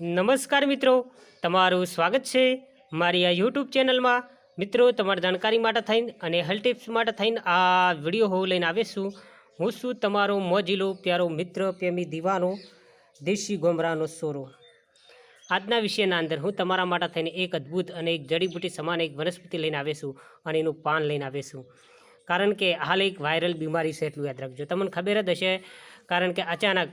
નમસ્કાર મિત્રો, તમારું સ્વાગત છે મારી આ યુટ્યુબ ચેનલમાં। મિત્રો, તમારી જાણકારી માટે થઈને અને હેલ્થ ટિપ્સ માટે થઈને આ વિડીયો હું લઈને આવીશું। હું છું તમારો મોજીલો પ્યારો મિત્ર પ્રેમી દીવાનો દેશી ગોમરાનો સોરો। આજના વિષયના અંદર હું તમારા માટે થઈને એક અદ્ભુત અને એક જડીબૂટી સમાન એક વનસ્પતિ લઈને આવીશું અને એનું પાન લઈને આવીશું। કારણ કે હાલ એક વાયરલ બીમારી છે, એટલું યાદ રાખજો। તમને ખબર જ હશે, કારણ કે અચાનક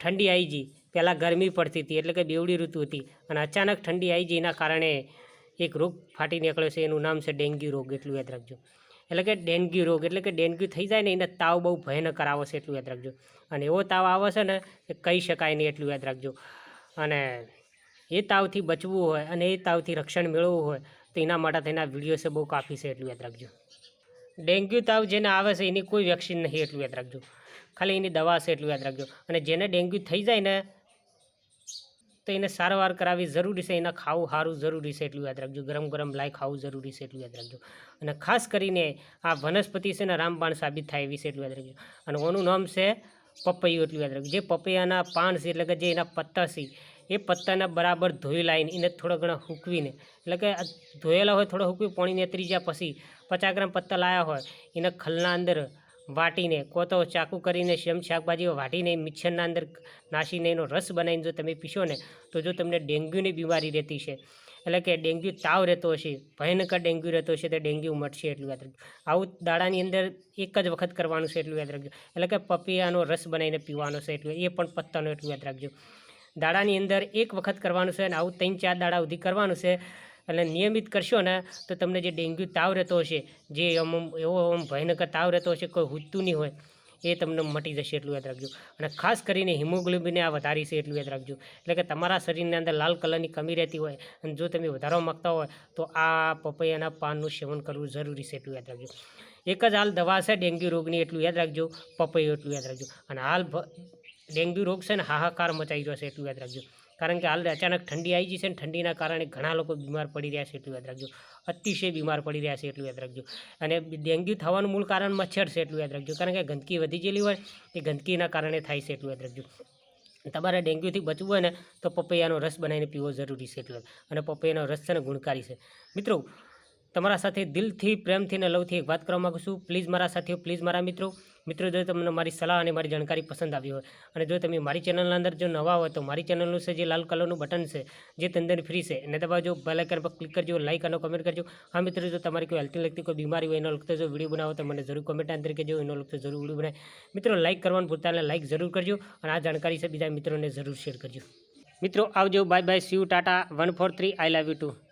ઠંડી આવી ગઈ, પહેલાં ગરમી પડતી હતી એટલે કે બેવડી ઋતુ હતી, અને અચાનક ઠંડી આવી ગઈ એના કારણે એક રોગ ફાટી નીકળ્યો છે, એનું નામ છે ડેન્ગ્યુ રોગ, એટલું યાદ રાખજો। એટલે કે ડેન્ગ્યુ રોગ એટલે કે ડેન્ગ્યુ થઈ જાય ને એને તાવ બહુ ભયાનક આવે છે, એટલું યાદ રાખજો। અને એવો તાવ આવે છે ને એ કહી શકાય નહીં, એટલું યાદ રાખજો। અને એ તાવથી બચવું હોય અને એ તાવથી રક્ષણ મેળવવું હોય તો એના માટે થઈને આ વિડીયો છે બહુ કાફી છે, એટલું યાદ રાખજો। ડેન્ગ્યુ તાવ જેને આવે છે એની કોઈ વેક્સિન નહીં, એટલું યાદ રાખજો। ખાલી એની દવા છે, એટલું યાદ રાખજો। અને જેને ડેન્ગ્યુ થઈ જાય ને તો એને સારવાર કરાવવી જરૂરી છે, એને ખાવું સારું જરૂરી છે, એટલું યાદ રાખજો। ગરમ ગરમ લાઈ ખાવું જરૂરી છે, એટલું યાદ રાખજો। અને ખાસ કરીને આ વનસ્પતિ છે ને રામબાણ સાબિત થાય એવી છે, એટલું યાદ રાખજો। અને ઓનું નામ છે પપૈયું, એટલું યાદ રાખજો। જે પપૈયાના પાન છે એટલે કે જે એના પત્તા છે એ પત્તાને બરાબર ધોઈ લાવીને એને થોડા ઘણા સૂકવીને, એટલે કે ધોયેલા હોય થોડા સૂકવી પાણી નેતરી ગયા પછી 50 ગ્રામ પત્તા લાવ્યા હોય એને ખલના અંદર વાટીને કો તો ચાકુ કરીને શાકભાજી વાટીને મિક્સરના અંદર નાખીને એનો રસ બનાવીને જો તમે પીશો ને તો જો તમને ડેન્ગ્યુની બીમારી રહેતી છે, એટલે કે ડેન્ગ્યુ તાવ રહેતો હશે, ભયંકર ડેન્ગ્યુ રહેતો હશે તો ડેન્ગ્યુ મટશે, એટલું યાદ રાખજો। આવું દાડાની અંદર એક જ વખત કરવાનું છે, એટલું યાદ રાખજો। એટલે કે પપૈયાનો રસ બનાવીને પીવાનો છે, એટલું એ પણ પત્તાનો, એટલું યાદ રાખજો। દાડાની અંદર એક વખત કરવાનું છે અને આવું 3-4 દાડા સુધી કરવાનું છે। એટલે નિયમિત કરશો ને તો તમને જે ડેન્ગ્યુ તાવ રહેતો હશે, જે એવો ભયંકર તાવ રહેતો હશે, કોઈ હૂજતું નહીં હોય, એ તમને મટી જશે, એટલું યાદ રાખજો। અને ખાસ કરીને હિમોગ્લોબિનને આ વધારી છે, એટલું યાદ રાખજો। એટલે કે તમારા શરીરની અંદર લાલ કલરની કમી રહેતી હોય અને જો તમે વધારવા માગતા હોય તો આ પપૈયાના પાનનું સેવન કરવું જરૂરી છે, એટલું યાદ રાખજો। એક જ હાલ દવા છે ડેન્ગ્યુ રોગની, એટલું યાદ રાખજો, પપૈયું, એટલું યાદ રાખજો। અને હાલ ડેન્ગ્યુ રોગ છે ને હાહાકાર મચાઈ રહ્યો છે, એટલું યાદ રાખજો। કારણ કે હાલ અચાનક ઠંડી આવી જશે ને ઠંડીના કારણે ઘણા લોકો બીમાર પડી રહ્યા છે, એટલું યાદ રાખજો। અતિશય બીમાર પડી રહ્યા છે, એટલું યાદ રાખજો। અને ડેન્ગ્યુ થવાનું મૂળ કારણ મચ્છર છે, એટલું યાદ રાખજો। કારણ કે ગંદકી વધી ગયેલી હોય એ ગંદકીના કારણે થાય છે, એટલું યાદ રાખજો। તમારે ડેન્ગ્યુથી બચવું હોય ને તો પપૈયાનો રસ બનાવીને પીવો જરૂરી છે, એટલું યાદ। અને પપૈયાનો રસ છે ને ગુણકારી છે। મિત્રો, તમારા સાથે દિલથી પ્રેમથી અને લવથી એક વાત કરવા માગું છું, પ્લીઝ મારા સાથીઓ, પ્લીઝ મારા મિત્રો જો તમને મારી સલાહ અને મારી જાણકારી પસંદ આવી હોય અને જો તમે મારી ચેનલના અંદર જો નવા હોય તો મારી ચેનલનું છે જે લાલ કલરનું બટન છે જે તંદન ફ્રી છે એને દબાવજો, બેલ આઇકન પર ક્લિક કરજો, લાઇક અને કમેન્ટ કરજો। હા મિત્રો, જો તમારી કોઈ હેલ્થને લગતી કોઈ બીમારી હોય એનો લગતો જો વિડીયો બનાવો તો મને જરૂર કમેન્ટ અંદર કહેજો, એનો લગતો જરૂર વિડીયો બનાવે। મિત્રો, લાઇક કરવાનું ભૂલતા નહીં, લાઇક જરૂર કરજો અને આ જાણકારી છે બીજા મિત્રોને જરૂર શેર કરજો। મિત્રો આવજો, bye bye, see you, tata, 143, I love you two.